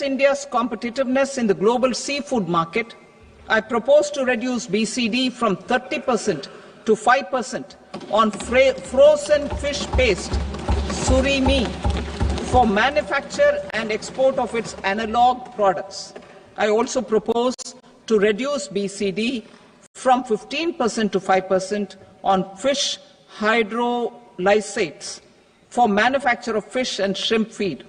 India's competitiveness in the global seafood market, I propose to reduce BCD from 30% to 5% on frozen fish paste, surimi, for manufacture and export of its analog products. I also propose to reduce BCD from 15% to 5% on fish hydrolysates for manufacture of fish and shrimp feed.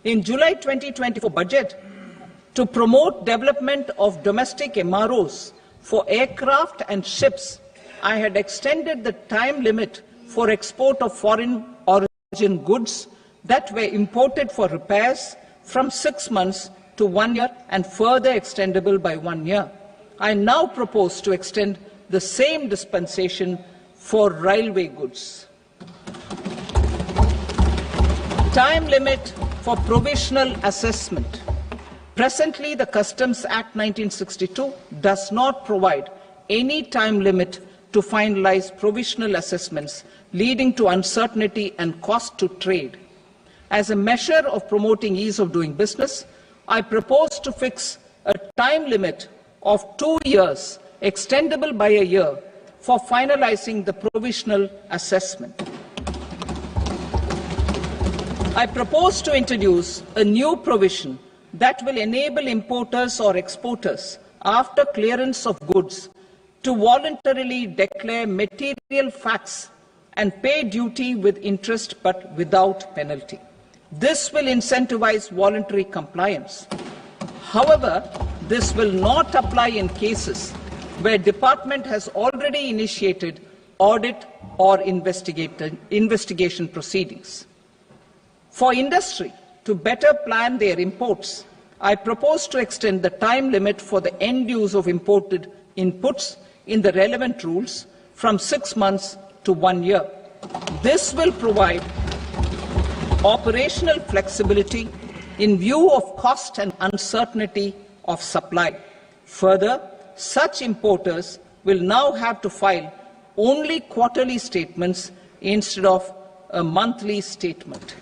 In July 2024 budget, to promote development of domestic MROs for aircraft and ships, I had extended the time limit for export of foreign origin goods that were imported for repairs from 6 months to 1 year and further extendable by 1 year. I now propose to extend the same dispensation for railway goods. Time limit for provisional assessment. Presently, the Customs Act 1962 does not provide any time limit to finalize provisional assessments, leading to uncertainty and cost to trade. As a measure of promoting ease of doing business, I propose to fix a time limit of 2 years, extendable by a year, for finalizing the provisional assessment. I propose to introduce a new provision that will enable importers or exporters, after clearance of goods, to voluntarily declare material facts and pay duty with interest but without penalty. This will incentivize voluntary compliance. However, this will not apply in cases where department has already initiated audit or investigation proceedings. For industry to better plan their imports, I propose to extend the time limit for the end use of imported inputs in the relevant rules from 6 months to 1 year. This will provide operational flexibility in view of cost and uncertainty of supply. Further, such importers will now have to file only quarterly statements instead of a monthly statement.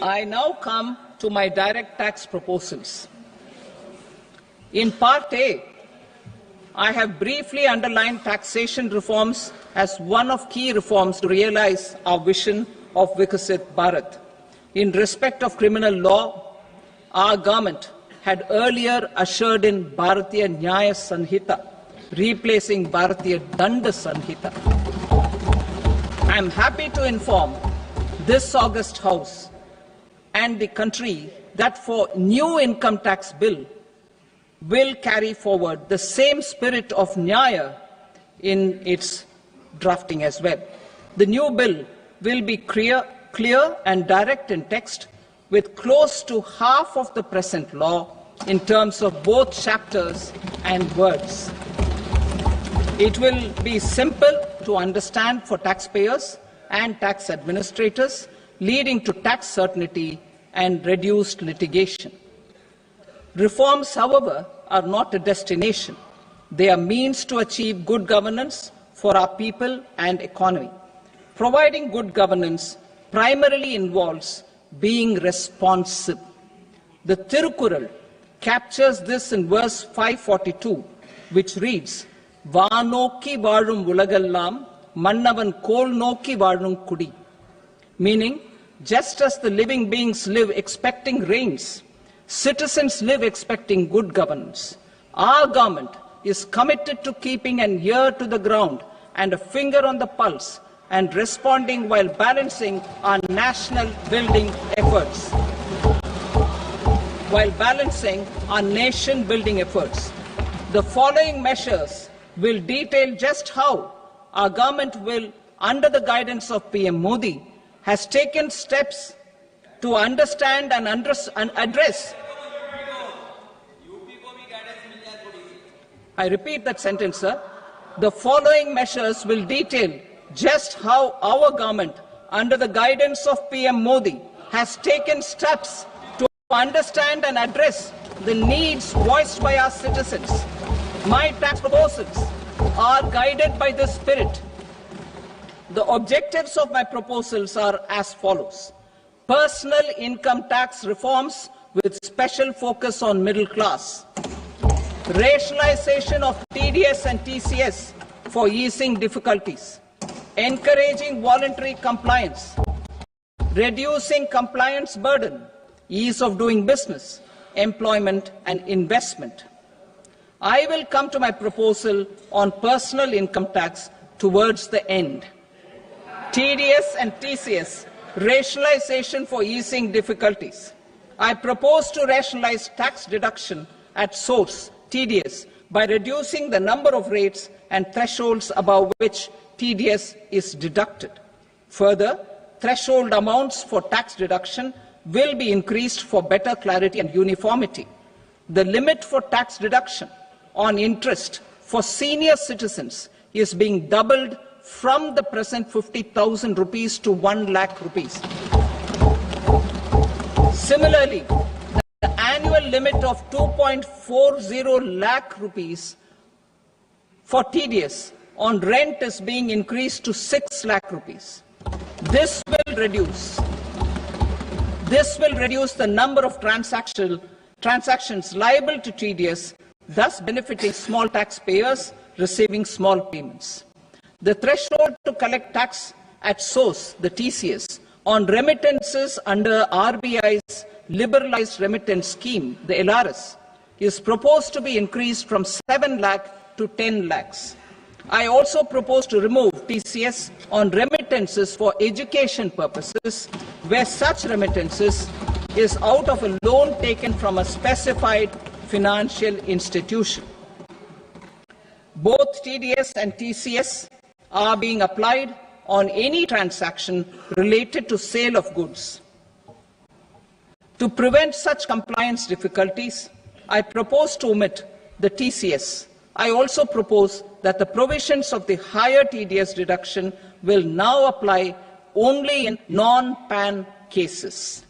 I now come to my direct tax proposals. In Part A, I have briefly underlined taxation reforms as one of key reforms to realize our vision of Vikasit Bharat. In respect of criminal law, our government had earlier ushered in Bharatiya Nyaya Sanhita, replacing Bharatiya Danda Sanhita. I am happy to inform this august House and the country that for new income tax bill will carry forward the same spirit of Nyaya in its drafting as well. The new bill will be clear and direct in text, with close to half of the present law in terms of both chapters and words. It will be simple to understand for taxpayers and tax administrators, leading to tax certainty and reduced litigation. Reforms, however, are not a destination. They are means to achieve good governance for our people and economy. Providing good governance primarily involves being responsive. The Tirukural captures this in verse 542, which reads, "Vaanokki vaazhum ulagallam, mannavan kol nokki vaazhum kudi," meaning, just as the living beings live expecting rains, citizens live expecting good governance. Our government is committed to keeping an ear to the ground and a finger on the pulse and responding while balancing our national building efforts. The following measures will detail just how our government will, under the guidance of PM Modi, has taken steps to understand and address. I repeat that sentence, sir. The following measures will detail just how our government, under the guidance of PM Modi, has taken steps to understand and address the needs voiced by our citizens My tax proposals are guided by this spirit. The objectives of my proposals are as follows. Personal income tax reforms with special focus on middle class. Rationalization of TDS and TCS for easing difficulties. Encouraging voluntary compliance. Reducing compliance burden. Ease of doing business, employment and investment. I will come to my proposal on personal income tax towards the end. TDS and TCS, rationalization for easing difficulties. I propose to rationalize tax deduction at source, TDS, by reducing the number of rates and thresholds above which TDS is deducted. Further, threshold amounts for tax deduction will be increased for better clarity and uniformity. The limit for tax deduction on interest for senior citizens is being doubled from the present 50,000 rupees to 1 lakh rupees. Similarly, the annual limit of 2.40 lakh rupees for TDS on rent is being increased to 6 lakh rupees. This will reduce the number of transactions liable to TDS, thus benefiting small taxpayers receiving small payments. The threshold to collect tax at source, the TCS, on remittances under RBI's liberalized remittance scheme, the LRS, is proposed to be increased from 7 lakh to 10 lakhs. I also propose to remove TCS on remittances for education purposes, where such remittances is out of a loan taken from a specified financial institution. Both TDS and TCS are being applied on any transaction related to sale of goods. To prevent such compliance difficulties, I propose to omit the TCS. I also propose that the provisions of the higher TDS deduction will now apply only in non-PAN cases.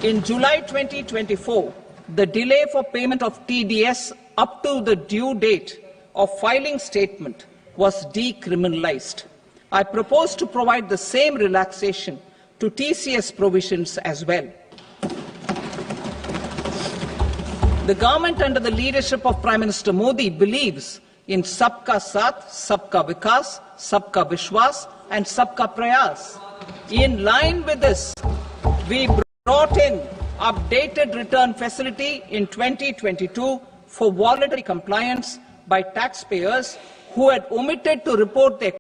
In July 2024, the delay for payment of TDS up to the due date of filing statement was decriminalized. I propose to provide the same relaxation to TCS provisions as well. The government under the leadership of Prime Minister Modi believes in Sabka Saath, Sabka Vikas, Sabka Vishwas and Sabka Prayas. In line with this, we brought in updated return facility in 2022 for voluntary compliance by taxpayers who had omitted to report their